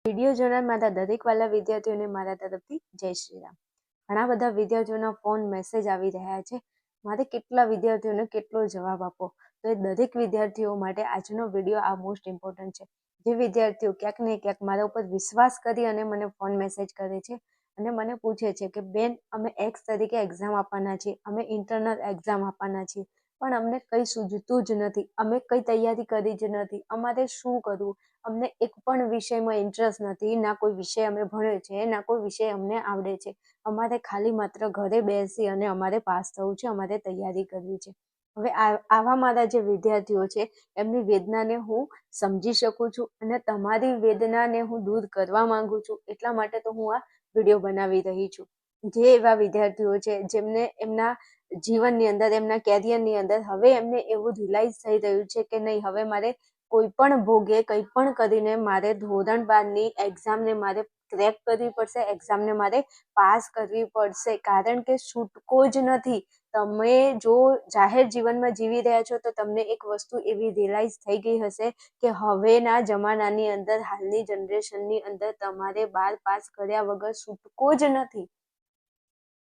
Video જોનાર મારા દરેક વાલા વિદ્યાર્થીઓને મારા તરફથી જય શ્રી રામ. ઘણા બધા વિદ્યાર્થીઓના ફોન મેસેજ આવી રહ્યા છે. મારે કેટલા વિદ્યાર્થીઓને કેટલો જવાબ આપો, તો એ દરેક વિદ્યાર્થીઓ માટે આજનો વિડીયો આ મોસ્ટ ઇમ્પોર્ટન્ટ છે. જે વિદ્યાર્થીઓ ક્યાંક ને ક્યાંક મારા ઉપર વિશ્વાસ કરી અને મને ફોન મેસેજ કરે છે અને મને પૂછે છે કે બેન, અમે એક્સ તરીકે એક્ઝામ આપવાના છીએ, અમે ઇન્ટરનલ એક્ઝામ આપવાના છીએ, પણ અમને કંઈ સૂઝતું જ નથી, અમે કંઈ તૈયારી કરી જ નથી, અમારે શું કરવું, અમને એક પણ વિષયમાં ઇન્ટરેસ્ટ નથી, ના કોઈ વિષય અમે ભણે છે, ના કોઈ વિષય અમને આવડે છે, અમારે ખાલી માત્ર ઘરે બેસી અને અમારે પાસ થવું છે, અમારે તૈયારી કરવી છે. હવે આવા મારા જે વિદ્યાર્થીઓ છે એમની વેદનાને હું સમજી શકું છું અને તમારી વેદનાને હું દૂર કરવા માંગુ છું, એટલા માટે તો હું આ વિડીયો બનાવી રહી છું. જે એવા વિદ્યાર્થીઓ છે જેમને એમના જીવનની અંદર, એમના કેરિયરની અંદર હવે એમને એવું રિયલાઇઝ થઈ રહ્યું છે કે નહીં, હવે મારે કોઈ પણ ભોગે કંઈ પણ કરીને મારે ધોરણ 12ની એક્ઝામને મારે ક્રેક કરવી પડશે, એક્ઝામને મારે પાસ કરવી પડશે, કારણ કે છૂટકો જ નથી. તમે જો જાહેર જીવનમાં જીવી રહ્યા છો તો તમને એક વસ્તુ એવી રિયલાઇઝ થઈ ગઈ હશે કે હવેના જમાનાની અંદર, હાલની જનરેશનની અંદર તમારે 12 પાસ કર્યા વગર છૂટકો જ નથી.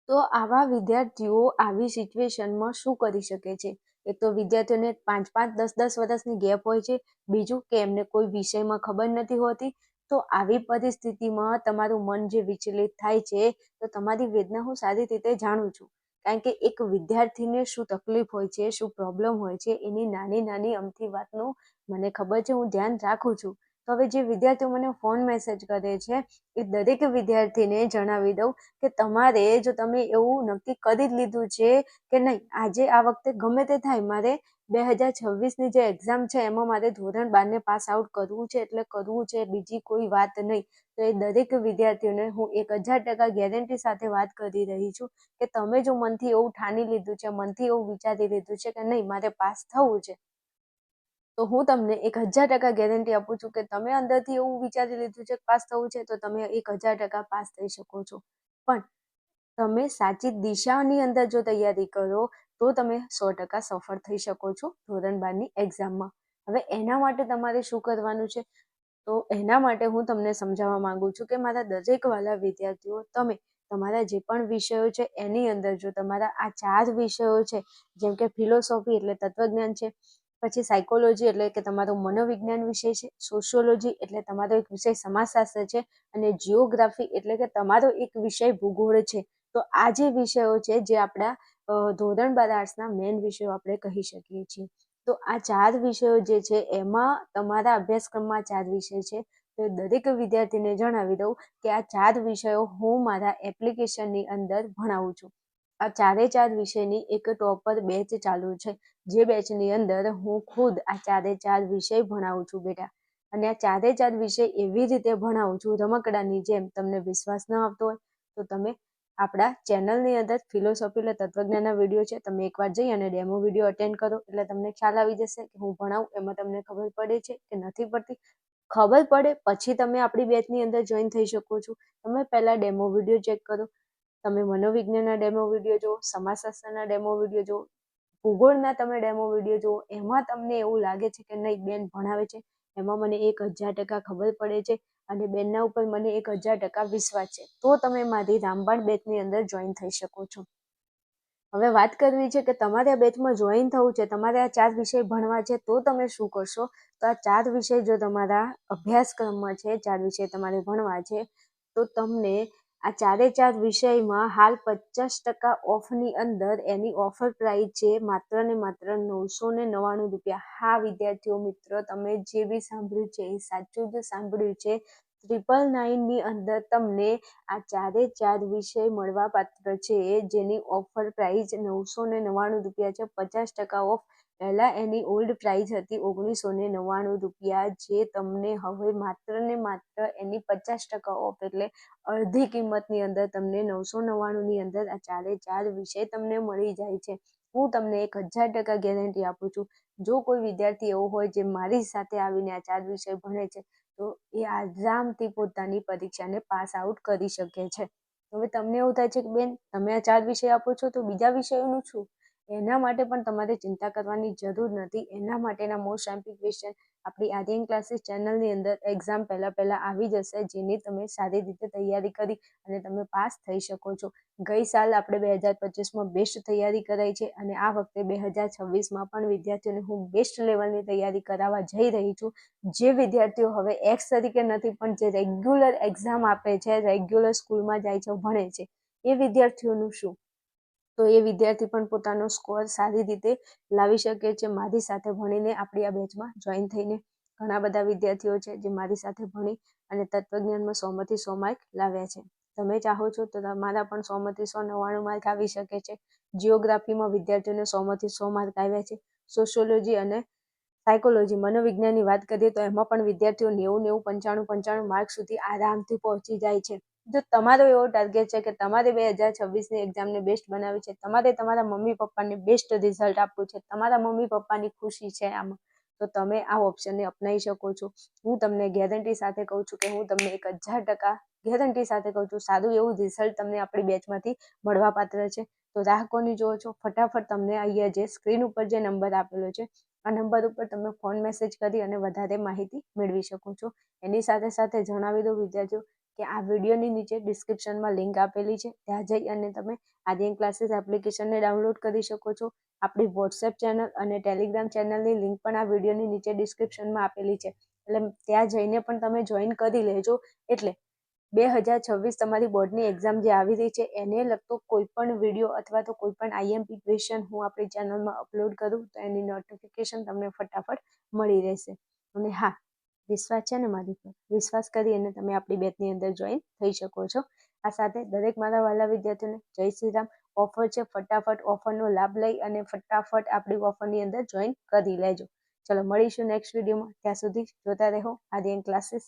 તો આવા વિદ્યાર્થીઓ આવી સિચ્યુએશનમાં શું કરી શકે છે? એક તો વિદ્યાર્થીઓને 5-5, 10-10 વર્ષની ગેપ હોય છે. બીજું કે એમને કોઈ વિષયમાં ખબર નથી હોતી. તો આવી પરિસ્થિતિમાં તમારું મન જે વિચલિત થાય છે, તો તમારી વેદના હું સારી રીતે જાણું છું. કારણ કે એક વિદ્યાર્થીને શું તકલીફ હોય છે, શું પ્રોબ્લેમ હોય છે, એની નાની નાની અમથી વાતનું મને ખબર છે, હું ધ્યાન રાખું છું. તો હવે જે વિદ્યાર્થીઓ મને ફોન મેસેજ કરે છે એ દરેક વિદ્યાર્થીને જણાવી દઉં કે તમારે, જો તમે એવું નક્કી કરી જ લીધું છે કે નહીં, આજે આ વખતે ગમે તે થાય, મારે 2026ની જે એક્ઝામ છે એમાં મારે ધોરણ 12ને પાસ આઉટ કરવું છે એટલે કરવું છે, બીજી કોઈ વાત નહીં. તો એ દરેક વિદ્યાર્થીઓને હું 1000% ગેરંટી સાથે વાત કરી રહી છું કે તમે જો મનથી એવું ઠાની લીધું છે, મનથી એવું વિચારી લીધું છે કે નહીં મારે પાસ થવું છે, તો હું તમને 1000% ગેરંટી આપું છું કે તમે અંદરથી એવું વિચારી લીધું છે કે પાસ થવું છે, તો તમે 1000% પાસ થઈ શકો છો. પણ તમે સાચી દિશાની અંદર જો તૈયારી કરો તો તમે 100% સફળ થઈ શકો છો ધોરણ 12ની એક્ઝામમાં. હવે એના માટે તમારે શું કરવાનું છે? તો એના માટે હું તમને સમજાવવા માંગુ છું કે મારા દરેક વાલા વિદ્યાર્થીઓ, તમે તમારા જે પણ વિષયો છે એની અંદર જો તમારા આ 4 વિષયો છે, જેમ કે ફિલોસોફી એટલે તત્વજ્ઞાન છે, પછી સાયકોલોજી એટલે કે તમારો મનોવિજ્ઞાન વિષય છે, સોશિયોલોજી એટલે તમારો એક વિષય સમાજશાસ્ત્ર છે, અને જિયોગ્રાફી એટલે કે તમારો એક વિષય ભૂગોળ છે. તો આ જે વિષયો છે જે આપણા ધોરણ 12 આર્ટ્સના મેઇન વિષયો આપણે કહી શકીએ છીએ. તો આ 4 વિષયો જે છે એમાં તમારા અભ્યાસક્રમમાં 4 વિષય છે. તો દરેક વિદ્યાર્થીને જણાવી દઉં કે આ 4 વિષયો હું મારા એપ્લિકેશનની અંદર ભણાવું છું. આ 4 વિષયની એક ટોપર બેચ ચાલુ છે, જે બેચની અંદર હું ખુદ આ 4 વિષય ભણાવું છું બેટા. અને આ 4 વિષય એવી રીતે ભણાવું છું રમકડાની જેમ. તમને વિશ્વાસ ન આવતો હોય તો તમે આપણા ચેનલની અંદર ફિલોસોફી એટલે તત્વજ્ઞાનના વિડીયો છે, તમે એકવાર જઈ અને ડેમો વિડીયો અટેન્ડ કરો એટલે તમને ખ્યાલ આવી જશે કે હું ભણાવું એમાં તમને ખબર પડે છે કે નથી પડતી. ખબર પડે પછી તમે આપણી બેચની અંદર જોઈન થઈ શકો છો. તમે પહેલાં ડેમો વિડીયો ચેક કરો, તમે મનોવિજ્ઞાનના ડેમો વિડીયો જુઓ, સમાજશાસ્ત્રના ડેમો વિડીયો જુઓ, ભૂગોળના તમે ડેમો વિડીયો જુઓ, એમાં તમને એવું લાગે છે કે નહીં બેન ભણાવે છે એમાં મને 1000% ખબર પડે છે અને બેનના ઉપર મને 1000% વિશ્વાસ છે, તો તમે મારી રામબાણ બેચની અંદર જોઈન થઈ શકો છો. હવે વાત કરવી છે કે તમારે આ બેચમાં જોઈન થવું છે, તમારે આ 4 વિષય ભણવા છે, તો તમે શું કરશો? તો આ 4 વિષય જો તમારા અભ્યાસક્રમમાં છે, 4 વિષય તમારે ભણવા છે, તો તમને આ 4 વિષયમાં હાલ 50% ઓફની અંદર એની ઓફર પ્રાઇસ છે માત્ર ને માત્ર 999 રૂપિયા. હા વિદ્યાર્થીઓ મિત્રો, તમે જે બી સાંભળ્યું છે એ સાચું જ સાંભળ્યું છે. 999ની અંદર તમને આ 4 વિષય મળવા પાત્ર છે, જેની ઓફર પ્રાઇસ 999 રૂપિયા છે, 50% ઓફ. પહેલા એની ઓલ્ડ પ્રાઇસ હતી 1999 રૂપિયા, જે તમને હવે માત્ર ને માત્ર એની 50% ઓફ એટલે અડધી કિંમતની અંદર તમને 999ની અંદર આ 4 વિષય તમને મળી જાય છે. હું તમને 1000% ગેરંટી આપું છું. જો કોઈ વિદ્યાર્થી એવો હોય જે મારી સાથે આવીને આ 4 વિષય ભણે છે, તો એ આરામથી પોતાની પરીક્ષાને પાસ આઉટ કરી શકે છે. હવે તમને એવું થાય છે કે બેન તમે આ 4 વિષય આપો છો તો બીજા વિષયોનું શું? એના માટે પણ તમારે ચિંતા કરવાની જરૂર નથી. એના માટેના મોસ્ટ એમ્પ્લિફિકેશન આપણી આર્યન ક્લાસીસ ચેનલની અંદર એક્ઝામ પહેલાં આવી જશે, જેની તમે સારી રીતે તૈયારી કરી અને તમે પાસ થઈ શકો છો. ગઈ સાલ આપણે 2025માં બેસ્ટ તૈયારી કરાઈ છે અને આ વખતે 2026માં પણ વિદ્યાર્થીઓને હું બેસ્ટ લેવલની તૈયારી કરાવવા જઈ રહી છું. જે વિદ્યાર્થીઓ હવે એક્સ તરીકે નથી પણ જે રેગ્યુલર એક્ઝામ આપે છે, રેગ્યુલર સ્કૂલમાં જાય છે, ભણે છે, એ વિદ્યાર્થીઓનું શું? તો એ વિદ્યાર્થી પણ પોતાનો સ્કોર સારી રીતે લાવી શકે છે મારી સાથે ભણીને. આપણી આ બેચમાં જોઈન થઈને ઘણા બધા વિદ્યાર્થીઓ છે જે મારી સાથે ભણી અને તત્વજ્ઞાનમાં 100માંથી 100 માર્ક લાવ્યા છે. તમે ચાહો છો તો તમારા પણ 100માંથી 199 માર્ક આવી શકે છે. જીઓગ્રાફીમાં વિદ્યાર્થીઓને 100માંથી 100 માર્ક આવ્યા છે. સોશિયોલોજી અને સાયકોલોજી મનોવિજ્ઞાનની વાત કરીએ તો એમાં પણ વિદ્યાર્થીઓ 90, 90, 95 માર્ક સુધી આરામથી પહોંચી જાય છે. જો તમારો એવો ટાર્ગેટ છે કે તમારે 2026ની એક્ઝામને બેસ્ટ બનાવવી છે, તમારે તમારા મમ્મી પપ્પાને બેસ્ટ રિઝલ્ટ આપવું છે, તમારા મમ્મી પપ્પાની ખુશી છે આમાં, તો તમે આ ઓપ્શનને અપનાવી શકો છો. હું તમને ગેરંટી સાથે કહું છું કે હું તમને 1000% ગેરંટી સાથે કહું છું, સારું એવું રિઝલ્ટ તમને આપણી બેચમાંથી મળવા પાત્ર છે. તો રાહ કોની જુઓ છો? ફટાફટ તમને અહીંયા જે સ્ક્રીન ઉપર જે નંબર આપેલો છે, આ નંબર ઉપર તમે ફોન મેસેજ કરી અને વધારે માહિતી મેળવી શકો છો. એની સાથે સાથે જણાવી દઉં વિદ્યાર્થીઓ કે આ વિડીયોની નીચે ડિસ્ક્રિપ્શનમાં લિંક આપેલી છે, ત્યાં જઈ અને તમે આર્યન ક્લાસીસ એપ્લિકેશનને ડાઉનલોડ કરી શકો છો. આપણી વોટ્સએપ ચેનલ અને ટેલિગ્રામ ચેનલની લિંક પણ આ વિડીયોની નીચે ડિસ્ક્રિપ્શનમાં આપેલી છે, એટલે ત્યાં જઈને પણ તમે જોઈન કરી લેજો. એટલે 2026 તમારી બોર્ડની એક્ઝામ જે આવી રહી છે એને લગતો કોઈ પણ વિડીયો અથવા તો કોઈ પણ આઈએમપી ક્વેશ્ચન હું આપણી ચેનલમાં અપલોડ કરું તો એની નોટિફિકેશન તમને ફટાફટ મળી રહેશે. અને હા, વિશ્વાસ છે ને મારી પર? વિશ્વાસ કરી અને તમે આપણી બેચની અંદર જોઈન થઈ શકો છો. આ સાથે દરેક મારા વાલા વિદ્યાર્થીઓને જય શ્રી રામ. ઓફર છે, ફટાફટ ઓફરનો લાભ લઈ અને ફટાફટ આપણી ઓફરની અંદર જોઈન કરી લેજો. ચલો મળીશું નેક્સ્ટ વિડીયોમાં. ત્યાં સુધી જોતા રહો આર્યન ક્લાસીસ.